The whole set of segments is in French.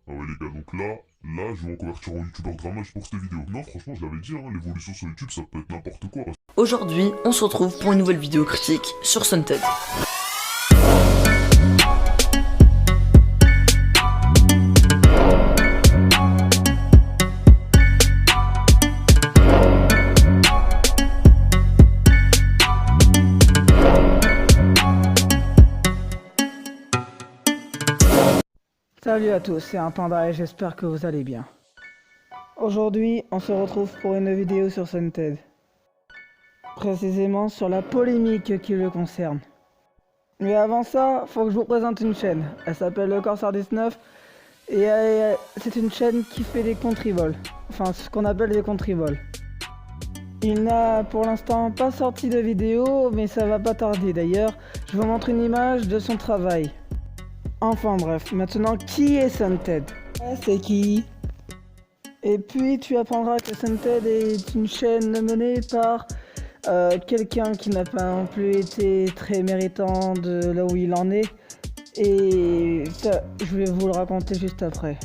Ah ouais les gars, donc là, je vais en convertir en youtubeur drama juste pour cette vidéo. Non, franchement, je l'avais dit, hein, l'évolution sur YouTube, ça peut être n'importe quoi. Aujourd'hui, on se retrouve pour une nouvelle vidéo critique sur Sunted. Salut à tous, c'est un panda et j'espère que vous allez bien. Aujourd'hui, on se retrouve pour une vidéo sur Sunted. Précisément sur la polémique qui le concerne. Mais avant ça, faut que je vous présente une chaîne. Elle s'appelle Le Corsaire 19 et c'est une chaîne qui fait des contrivols. Enfin, ce qu'on appelle des contrivols. Il n'a pour l'instant pas sorti de vidéo, mais ça va pas tarder. D'ailleurs, je vous montre une image de son travail. Enfin bref, maintenant qui est Sunted? C'est qui? Et puis tu apprendras que Sunted est une chaîne menée par quelqu'un qui n'a pas non plus été très méritant de là où il en est. Et ça, je vais vous le raconter juste après.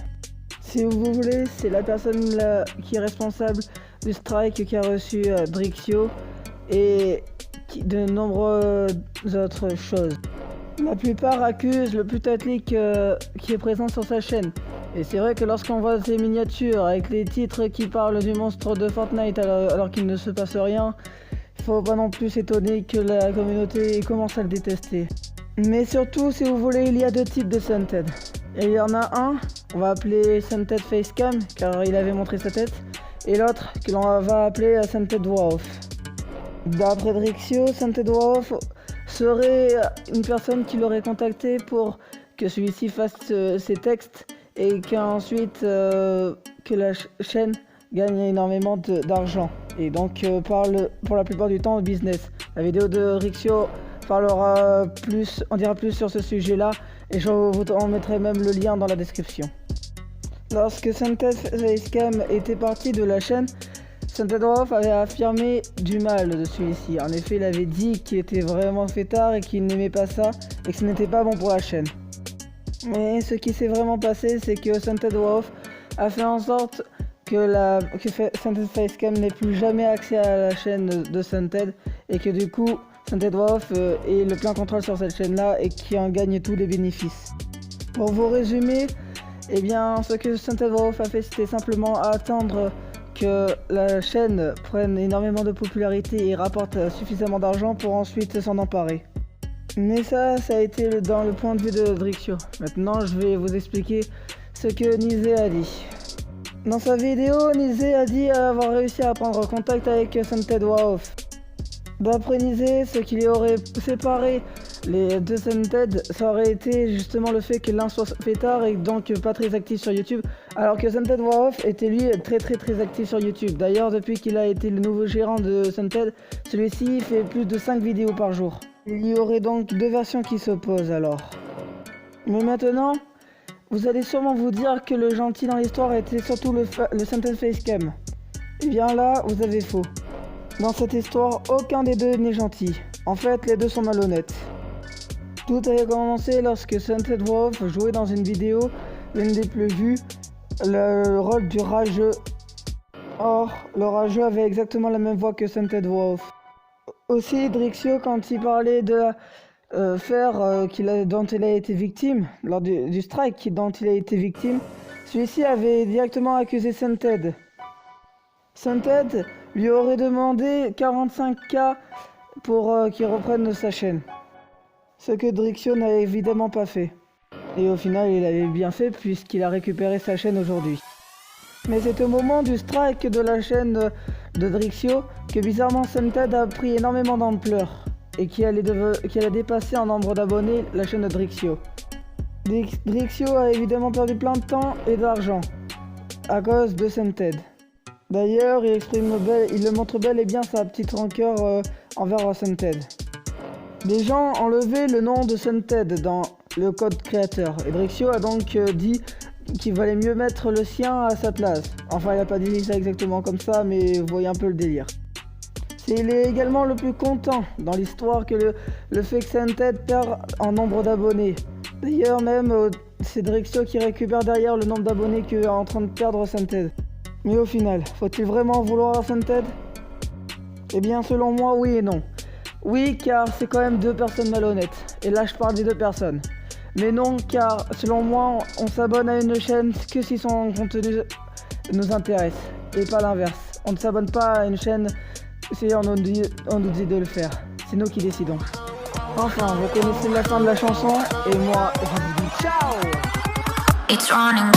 Si vous voulez, c'est la personne là, qui est responsable du strike qui a reçu Drixio et de nombreuses autres choses. La plupart accusent le putaclic qui est présent sur sa chaîne. Et c'est vrai que lorsqu'on voit ces miniatures avec les titres qui parlent du monstre de Fortnite alors qu'il ne se passe rien, il faut pas non plus s'étonner que la communauté commence à le détester. Mais surtout, si vous voulez, il y a deux types de Sunted. Et il y en a un, on va appeler Sunted Facecam, car il avait montré sa tête, et l'autre que l'on va appeler Sunted Voix Off. D'après Drixio, Sunted Voix Off serait une personne qui l'aurait contacté pour que celui-ci fasse ses textes et qu'ensuite que la chaîne gagne énormément d'argent et donc parle pour la plupart du temps au business. La vidéo de Drixio parlera plus, on dira plus sur ce sujet-là et je vous en mettrai même le lien dans la description. Lorsque Sunted Facecam était parti de la chaîne, Sunted Voix Off avait affirmé du mal de celui-ci. En effet, il avait dit qu'il était vraiment fêtard et qu'il n'aimait pas ça et que ce n'était pas bon pour la chaîne. Mais ce qui s'est vraiment passé, c'est que Sunted Voix Off a fait en sorte que Sunted Facecam n'ait plus jamais accès à la chaîne de Sunted et que du coup, Sunted Voix Off ait le plein contrôle sur cette chaîne-là et qui en gagne tous les bénéfices. Pour vous résumer, eh bien, ce que Sunted Voix Off a fait, c'était simplement attendre que la chaîne prenne énormément de popularité et rapporte suffisamment d'argent pour ensuite s'en emparer. Mais ça a été dans le point de vue de Drixio. Maintenant, je vais vous expliquer ce que Nizé a dit. Dans sa vidéo, Nizé a dit avoir réussi à prendre contact avec Sunted Voix Off. D'après Nizé, ce qui les aurait séparé les deux Sunted, ça aurait été justement le fait que l'un soit fêtard et donc pas très actif sur YouTube, alors que Sunted Voix Off était lui très actif sur YouTube. D'ailleurs, depuis qu'il a été le nouveau gérant de Sunted, celui-ci fait plus de 5 vidéos par jour. Il y aurait donc deux versions qui s'opposent alors. Mais maintenant, vous allez sûrement vous dire que le gentil dans l'histoire était surtout le Sunted Facecam. Et bien là, vous avez faux. Dans cette histoire, aucun des deux n'est gentil. En fait, les deux sont malhonnêtes. Tout a commencé lorsque Sunted Voix Off jouait dans une vidéo, l'une des plus vues, le rôle du rageux. Or, le rageux avait exactement la même voix que Sunted Voix Off. Aussi, Drixio, quand il parlait de dont il a été victime, lors du strike dont il a été victime, celui-ci avait directement accusé Sunted. Sunted lui aurait demandé 45K pour qu'il reprenne sa chaîne. Ce que Drixio n'a évidemment pas fait. Et au final, il avait bien fait puisqu'il a récupéré sa chaîne aujourd'hui. Mais c'est au moment du strike de la chaîne de Drixio que bizarrement Sunted a pris énormément d'ampleur et qui allait dépasser en nombre d'abonnés la chaîne de Drixio. Drixio a évidemment perdu plein de temps et d'argent à cause de Sunted. D'ailleurs, il le montre bel et bien sa petite rancœur envers Sunted. Les gens ont levé le nom de Sunted dans le code créateur et Drixio a donc dit qu'il valait mieux mettre le sien à sa place. Enfin, il a pas dit ça exactement comme ça, mais vous voyez un peu le délire. Il est également le plus content dans l'histoire que le fait que Sunted perd en nombre d'abonnés. D'ailleurs, même c'est Drexio qui récupère derrière le nombre d'abonnés qu'est en train de perdre Santed. Mais au final, faut-il vraiment vouloir Santed? Eh bien, selon moi, oui et non. Oui, car c'est quand même deux personnes malhonnêtes. Et là, je parle des deux personnes. Mais non, car selon moi, on s'abonne à une chaîne que si son contenu nous intéresse. Et pas l'inverse. On ne s'abonne pas à une chaîne si on nous dit de le faire. C'est nous qui décidons. Enfin, vous connaissez la fin de la chanson. Et moi, je vous dis ciao! It's running.